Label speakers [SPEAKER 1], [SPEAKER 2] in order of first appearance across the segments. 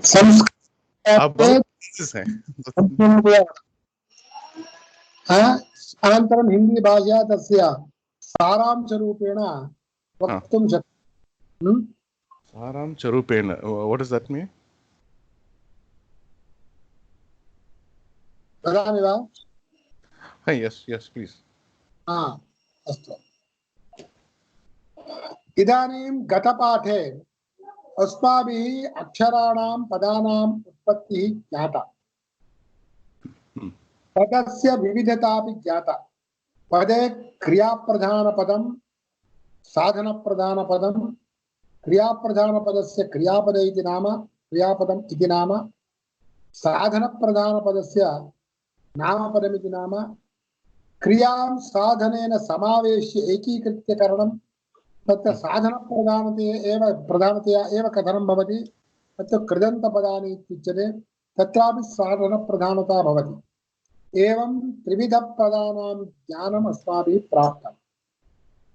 [SPEAKER 1] आप बहुत हैं।
[SPEAKER 2] अनन्तरं हिंदी भाषा तस्य सारांशरूपेण वक्तुं शक्यते।
[SPEAKER 1] सारांशरूपेण, what does that mean?
[SPEAKER 2] वदामि वा?
[SPEAKER 1] Yes, please.
[SPEAKER 2] अस्तु। इदानीं गतपाठे अस्माभिः अक्षराणां पदानाम् उत्पत्तिः ज्ञाता, पदस्य विविधतापि ज्ञाता। पदे क्रियाप्रधानपदं, साधनप्रधानपदं, क्रियाप्रधानपदस्य क्रियापद इति नाम, क्रियापदम् इति नाम, साधनप्रधानपदस्य नामपदमिति नाम, क्रियां साधनेन समावेश्य एकीकृत्य करणं, तत्र प्रधानतया एव कथनं भवति, तत्र कृदन्तपदानि इत्युच्यते, तत्रापि साधनप्रधानता भवति। एवं त्रिविधपदानां ज्ञानम् अस्माभिः प्राप्तं।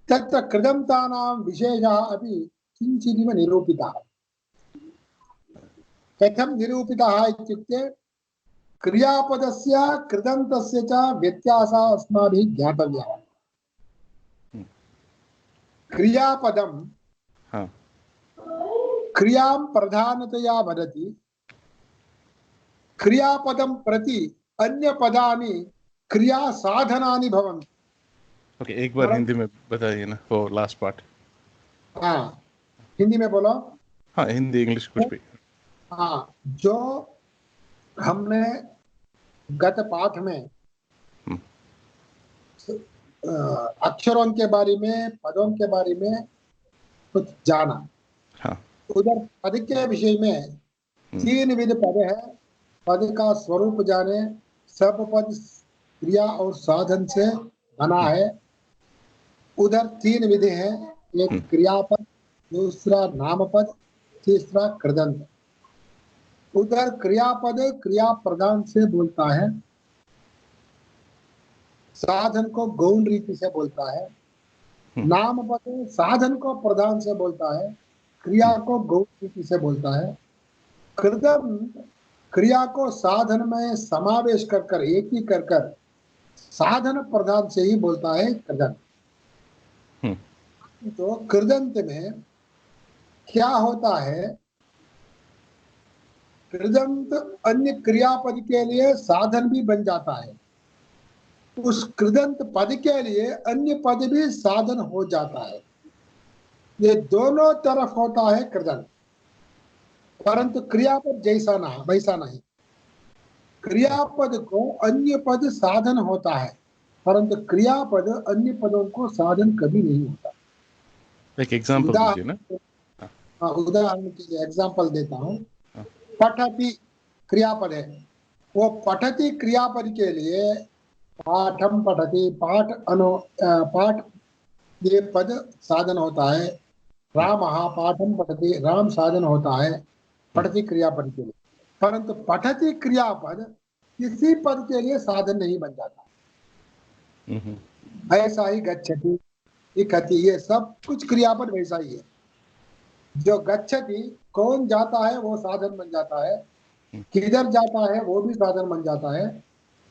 [SPEAKER 2] तत्र कृदन्तानां विशेषः अपि किञ्चिदिव निरूपितः। कथं निरूपितः इत्युक्ते क्रियापदस्य कृदन्तस्य च व्यत्यासः अस्माभिः ज्ञातव्यः। क्रियापदं क्रियां प्रधानतया वदति, क्रियापदं प्रति अन्य पदानि क्रिया साधनानि भवन्ति।
[SPEAKER 1] ओके, एक बार हिंदी में बताइए ना वो लास्ट पार्ट।
[SPEAKER 2] हिंदी में बोलो।
[SPEAKER 1] हिंदी इंग्लिश कुछ भी।
[SPEAKER 2] जो हमने गत पाठ में अक्षरों के बारे में, पदों के बारे में कुछ जाना। उधर पद के विषय में 3 विध पद है। पद का स्वरूप जाने, सब पद क्रिया और साधन से बना है। उधर 3 विधि हैं, एक क्रियापद, दूसरा नामपद, तीसरा कृदंत। उधर क्रियापद क्रिया प्रधान से बोलता है, साधन को गौण रीति से बोलता है। नामपद साधन को प्रधान से बोलता है, क्रिया को गौण रीति से बोलता है। कृदंत क्रिया को साधन में समावेश कर एक ही कर साधन प्रधान से ही बोलता है कृदंत। तो कृदंत में क्या होता है, कृदंत अन्य क्रियापद के लिए साधन भी बन जाता है, उस कृदंत पद के लिए अन्य पद भी साधन हो जाता है। ये दोनों तरफ होता है कृदंत, परंतु क्रियापद जैसा ना वैसा नहीं। क्रियापद को अन्य पद साधन होता है, परंतु क्रियापद अन्य पदों को साधन कभी नहीं होता।
[SPEAKER 1] एक एग्जांपल दीजिए ना।
[SPEAKER 2] उदाहरण के लिए एग्जांपल देता हूँ। पठति क्रियापद है, वो पठति क्रियापद के लिए पाठम पठति, पाठ ये पद साधन होता है। रामः पाठम पठति, राम साधन होता है पठति क्रियापद के लिए। परंतु पठति क्रियापद किसी पद के लिए साधन नहीं बन जाता। ऐसा ही गच्छति, लिखति, ये सब कुछ क्रियापद वैसा ही है। जो गच्छति कौन जाता है वो साधन बन जाता है, किधर जाता है वो भी साधन बन जाता है,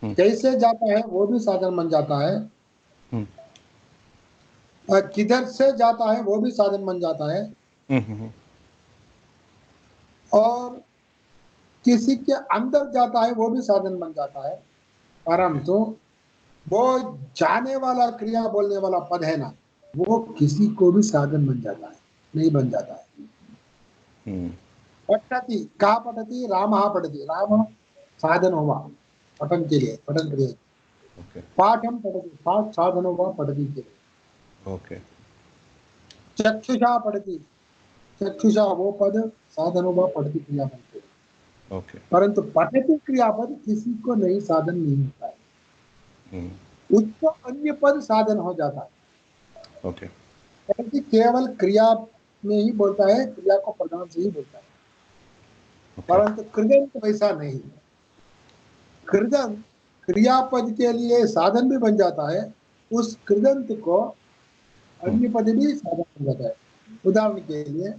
[SPEAKER 2] कैसे जाता है वो भी साधन बन जाता है, किधर से जाता है वो भी साधन बन जाता है, और किसी के अंदर जाता है वो भी साधन बन जाता है। परंतु वो जाने वाला क्रिया बोलने वाला पद है ना, वो किसी को भी साधन बन जाता है, नहीं बन जाता है। पठति, का पठति, रामः पठति, राम साधन हुआ पठन के लिए, पठन क्रिया। पाठम पठति, पाठ साधन हुआ पठति के लिए। चक्षुषा पठति, चक्षुषा वो पद साधन हुआ पठति क्रियापद के लिए। परंतु पठति क्रियापद किसी को नहीं साधन नहीं होता है, उसको अन्य पद साधन हो जाता है। केवल क्रिया में ही बोलता है, क्रिया को प्रधान से ही बोलता है। परंतु कृदंत वैसा नहीं। कृदंत क्रियापद के लिए साधन भी बन जाता है, उस कृदंत को अन्य पद भी साधन बन जाता है। उदाहरण के लिए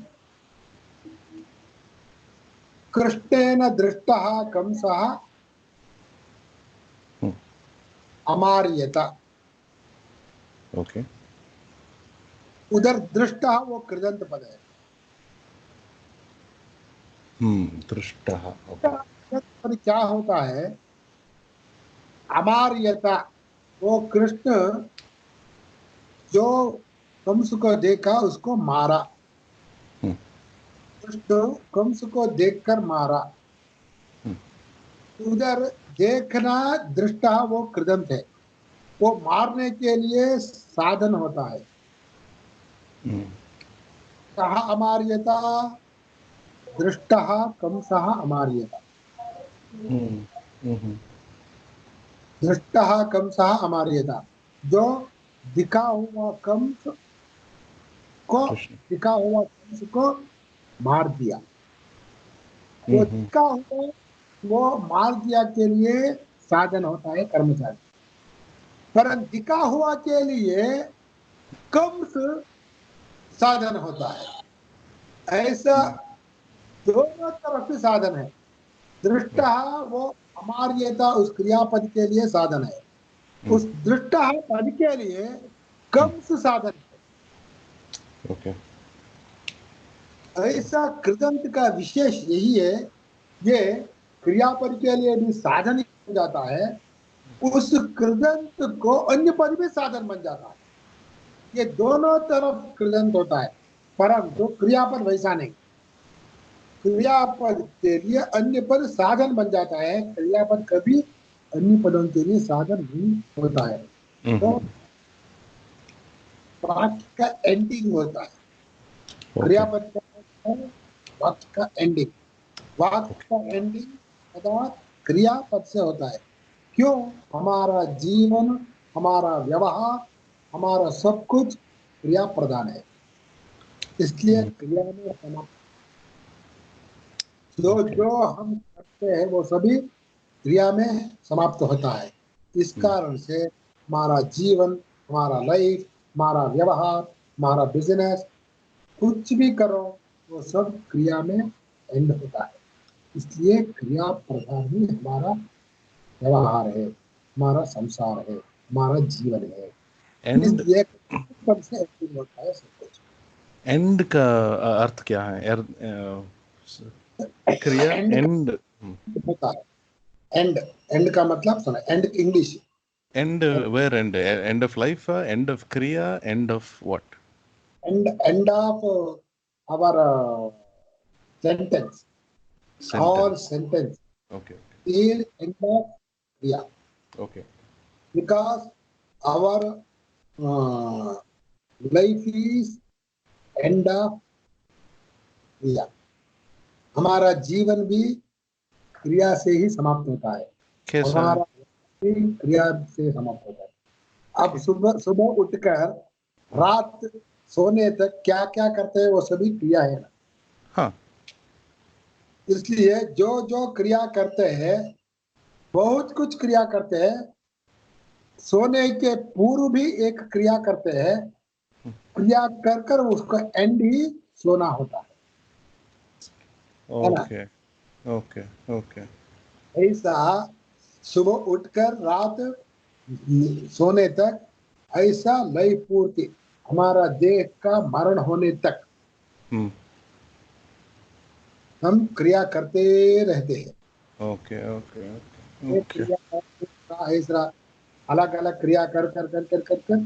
[SPEAKER 2] कृष्णेन दृष्टः कंसः अमार्यत।
[SPEAKER 1] ओके,
[SPEAKER 2] उधर दृष्टः वो कृदंत पद है।
[SPEAKER 1] दृष्टः, ओके।
[SPEAKER 2] पर क्या होता है, अमार्यता, वो कृष्ण जो कंस को देखा उसको मारा, कृष्ण कंस को देखकर मारा। उधर देखना दृष्टा वो कृदंत है, वो मारने के लिए साधन होता है। कहा अमार्यता, दृष्टः कंसः अमार्यता। दृष्टः कंसः अमार्यता, जो दिखा हुआ कंस को, दिखा हुआ कंस को मार दिया। वो दिखा हुआ, वो मार दिया के लिए साधन होता है कर्मचारी, पर दिखा हुआ के लिए कंस साधन होता है। ऐसा दोनों तरफ से साधन है। दृष्टा वो अमार्यता उस क्रियापद के लिए साधन है, उस दृष्टा पद के लिए कंस साधन है।
[SPEAKER 1] ओके,
[SPEAKER 2] ऐसा कृदंत का विशेष यही है, ये क्रियापद के लिए भी साधन हो जाता है, उस कृदंत को अन्य पद भी साधन बन जाता है। ये दोनों तरफ कृदंत होता है, परंतु क्रियापद वैसा नहीं। क्रियापद के लिए अन्य पद साधन बन जाता है, क्रियापद कभी अन्य पदों के लिए साधन नहीं होता है। तो वाक्य का एंडिंग होता है, क्रियापद का वाक्य का एंडिंग, वाक्य का एंडिंग सदा क्रियापद से होता है। क्यों? हमारा जीवन, हमारा व्यवहार, हमारा सब कुछ क्रिया प्रधान है, इसलिए क्रिया में समाप्त। जो हम करते हैं वो सभी क्रिया में समाप्त होता है। इस कारण से हमारा जीवन, हमारा लाइफ, हमारा व्यवहार, हमारा बिजनेस, कुछ भी करो वो सब क्रिया में एंड होता है। इसलिए क्रिया प्रधान ही हमारा व्यवहार है, हमारा संसार है, हमारा जीवन है।
[SPEAKER 1] एंड
[SPEAKER 2] इसलिए से एंडिंग होता है सब कुछ।
[SPEAKER 1] एंड का अर्थ क्या है? क्रिया
[SPEAKER 2] एंड
[SPEAKER 1] एंड
[SPEAKER 2] होता है, एंड, एंड का मतलब सुना, end English,
[SPEAKER 1] end where end end of life, end of क्रिया, end of what?
[SPEAKER 2] End of our sentence, और
[SPEAKER 1] sentence,
[SPEAKER 2] sentence
[SPEAKER 1] okay,
[SPEAKER 2] is end of kriya,
[SPEAKER 1] okay,
[SPEAKER 2] because our uh, life is end of kriya। हमारा जीवन भी क्रिया से ही समाप्त होता है, और
[SPEAKER 1] कैसा?
[SPEAKER 2] हमारा भी क्रिया से समाप्त होता है। अब सुबह सुबह उठकर रात सोने तक क्या क्या करते हैं वो सभी क्रिया है ना।
[SPEAKER 1] हाँ,
[SPEAKER 2] इसलिए जो जो क्रिया करते हैं, बहुत कुछ क्रिया करते हैं, सोने के पूर्व भी एक क्रिया करते हैं, क्रिया कर कर उसका एंड ही सोना होता है ना।
[SPEAKER 1] ओके, ओके, ओके,
[SPEAKER 2] ऐसा सुबह उठकर रात सोने तक, ऐसा लय पूर्ति हमारा देह का मरण होने तक हम क्रिया करते रहते हैं।
[SPEAKER 1] ओके, ओके,
[SPEAKER 2] एक
[SPEAKER 1] ओके,
[SPEAKER 2] क्रिया ऐसा अलग अलग क्रिया कर कर कर कर कर कर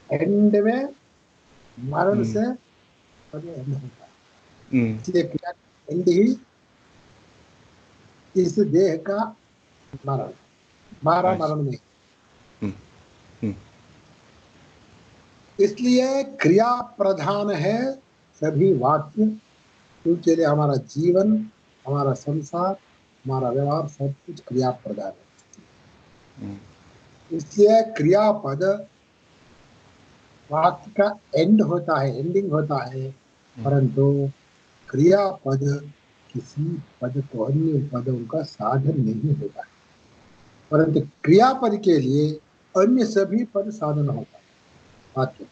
[SPEAKER 2] एंड में मरण से पहले एंड होता है। इसलिए क्रिया एंड ही इस देह का मरण, हमारा मरण नहीं। इसलिए क्रिया प्रधान है सभी वाक्य, क्योंकि हमारा जीवन, हमारा संसार, हमारा व्यवहार सब कुछ क्रिया प्रधान है। इसलिए क्रियापद वाक्य का एंड होता है, एंडिंग होता है, परंतु क्रियापद किसी पद को अन्य पदों का साधन नहीं होता है, परंतु क्रियापद के लिए अन्य सभी पद साधन होता है वाक्य।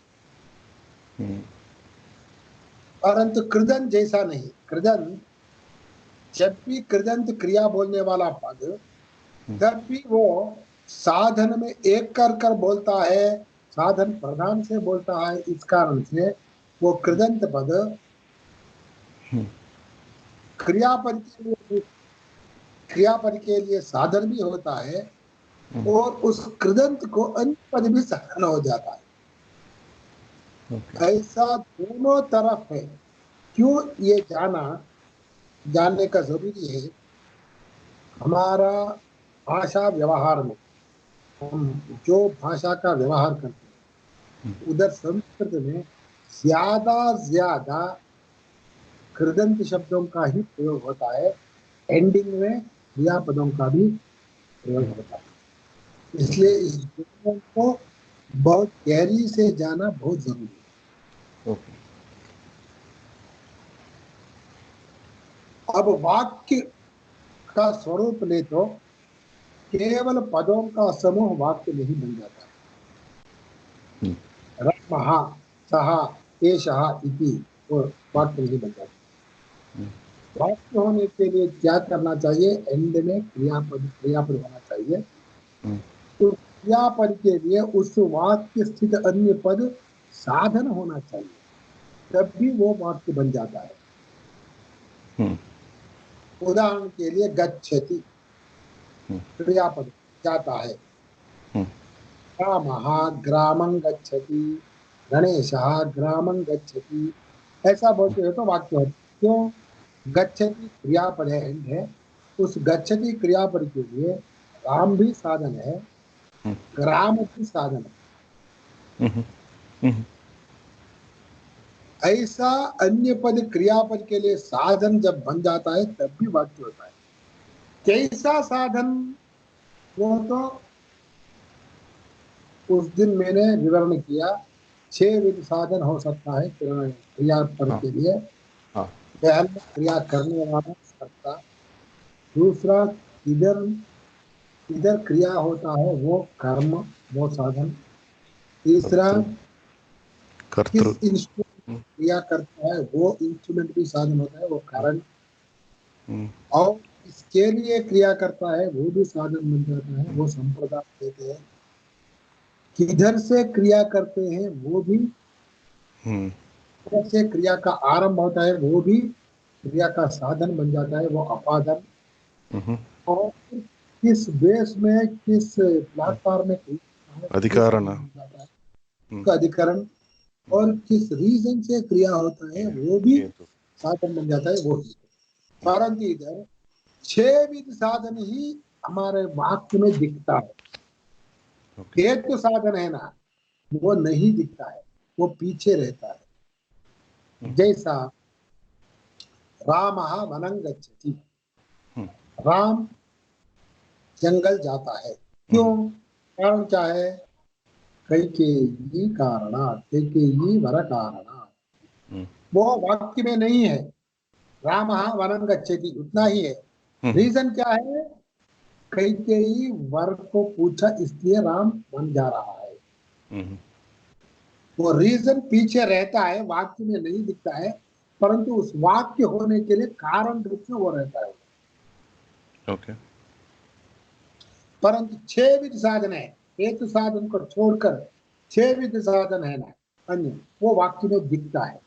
[SPEAKER 2] परंतु कृदन जैसा नहीं, कृदन जब भी कृदंत क्रिया बोलने वाला पद, तब भी वो साधन में एक कर बोलता है, साधन प्रधान से बोलता है। इस कारण से वो कृदंत पद क्रियापद के लिए साधन भी होता है और उस कृदंत को अन्य पद भी साधन हो जाता है। ऐसा दोनों तरफ है। क्यों ये जानने का जरूरी है? हमारा भाषा व्यवहार में हम जो भाषा का व्यवहार करते हैं, उधर संस्कृत में ज्यादा कृदंत शब्दों का ही प्रयोग होता है, एंडिंग में क्रियापदों का भी प्रयोग होता है। इसलिए इस दोनों को बहुत गहरी से जाना बहुत जरूरी है। अब वाक्य का स्वरूप ले तो केवल पदों का समूह वाक्य नहीं बन जाता है। रमः सः एषः इति वो वाक्य नहीं बन जाता। वाक्य होने के लिए क्या करना चाहिए? एंड में क्रियापद होना चाहिए। तो क्रियापद के लिए उस वाक्य स्थित अन्य पद साधन होना चाहिए, तब भी वो वाक्य बन जाता है। उदाहरण के लिए गच्छति क्रियापद जाता है, रामः ग्रामं गच्छति, गणेशः ग्रामं गच्छति, ऐसा बोलते हो तो वाक्य होता है। क्यों? गच्छति क्रियापद है, एंड है। उस गच्छति क्रियापद के लिए राम भी साधन है, ग्राम भी साधन है। ऐसा अन्य पद क्रियापद के लिए साधन जब बन जाता है तब भी वाक्य होता है। कैसा साधन? वो तो उस दिन मैंने विवरण किया। 6 विध साधन हो सकता है क्रियापद के लिए। पहला क्रिया करने वाला कर्ता, दूसरा इधर क्रिया होता है वो कर्म, वो साधन, तीसरा किस इंस्ट्रूमेंट क्रिया करता है वो इंस्ट्रूमेंट भी साधन होता है, वो कारण, और इसके लिए क्रिया करता है वो भी साधन बन जाता है, वो संप्रदाय देते हैं। किधर से क्रिया करते हैं वो भी, किधर से क्रिया का आरंभ होता है वो भी क्रिया का साधन बन जाता है, वो अपादन। और किस बेस में, किस प्लेटफॉर्म में अधिकरण, और किस रीजन से क्रिया होता है वो भी साधन बन जाता है, वो। परंतु इधर 6 विध साधन ही हमारे वाक्य में दिखता है। एक तो साधन है ना, वो नहीं दिखता है, वो पीछे रहता है। जैसा रामः वनं गच्छति, राम जंगल जाता है। क्यों? कारण क्या है? कैकेयी कारणात्, कैकेयी वर कारणात्। वो वाक्य में नहीं है। रामः वनं गच्छति उतना ही है। रीजन क्या है? कैकेयी वर को पूछा, इसलिए राम वन जा रहा है। वो रीजन पीछे रहता है, वाक्य में नहीं दिखता है, परंतु उस वाक्य होने के लिए कारण रूप में वो रहता है।
[SPEAKER 1] ओके।
[SPEAKER 2] परंतु 6 विध साधन है, एक साधन को छोड़कर 6 विध साधन है ना अन्य, वो वाक्य में दिखता है।